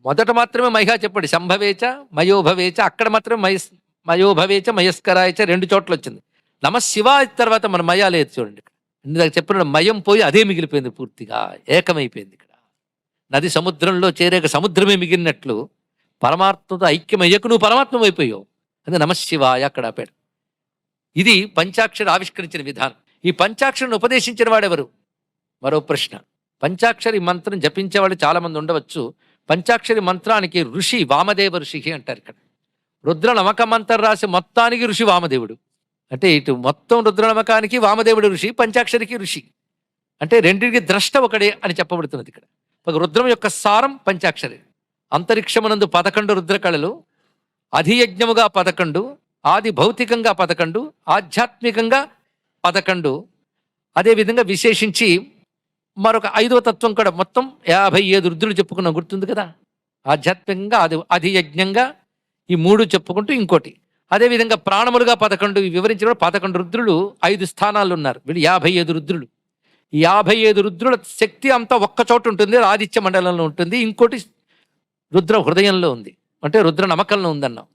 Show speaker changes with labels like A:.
A: మొదట మాత్రమే మైహా చెప్పాడు. శంభవేచ మయోభవేచ, అక్కడ మాత్రమే మయోభవేచ మయస్కరాయచ 2 చోట్ల వచ్చింది. నమ శివాయ తర్వాత మన మయా లేదు చూడండి. ఇందాక చెప్పిన మయం పోయి అదే మిగిలిపోయింది, పూర్తిగా ఏకమైపోయింది. ఇక్కడ నది సముద్రంలో చేరేక సముద్రమే మిగిలినట్లు పరమాత్మతో ఐక్యమయ్యకు నువ్వు పరమాత్మ అయిపోయావు. అది నమశివాయ అక్కడ ఆపాడు. ఇది పంచాక్షరి ఆవిష్కరించిన విధానం. ఈ పంచాక్షరిని ఉపదేశించిన వాడెవరు? మరో ప్రశ్న. పంచాక్షరి మంత్రం జపించేవాళ్ళు చాలా మంది ఉండవచ్చు. పంచాక్షరి మంత్రానికి ఋషి వామదేవ ఋషి అంటారు. ఇక్కడ రుద్ర నమక మంత్రం రాసి మొత్తానికి ఋషి వామదేవుడు. అంటే ఇటు మొత్తం రుద్రనమకానికి వామదేవుడు ఋషి, పంచాక్షరికి ఋషి. అంటే రెండింటికి ద్రష్ట ఒకడే అని చెప్పబడుతున్నది ఇక్కడ. రుద్రం యొక్క సారం పంచాక్షరి. అంతరిక్షమునందు 11 రుద్రకళలు, అధియజ్ఞముగా 11, ఆది భౌతికంగా 11, ఆధ్యాత్మికంగా 11. అదేవిధంగా విశేషించి మరొక 5వ తత్వం కూడా మొత్తం 57 రుద్రులు చెప్పుకున్నాం, గుర్తుంది కదా. ఆధ్యాత్మికంగా అధియజ్ఞంగా ఈ 3 చెప్పుకుంటూ ఇంకోటి. అదేవిధంగా ప్రాణములుగా 11 వివరించిన 11 రుద్రులు 5 స్థానాల్లో ఉన్నారు. వీళ్ళు 55 రుద్రులు. ఈ 55 రుద్రుల శక్తి అంతా ఒక్కచోట ఉంటుంది, ఆదిత్య మండలంలో ఉంటుంది. ఇంకోటి రుద్ర హృదయంలో ఉంది, అంటే రుద్ర నమకంలో ఉందన్నాం.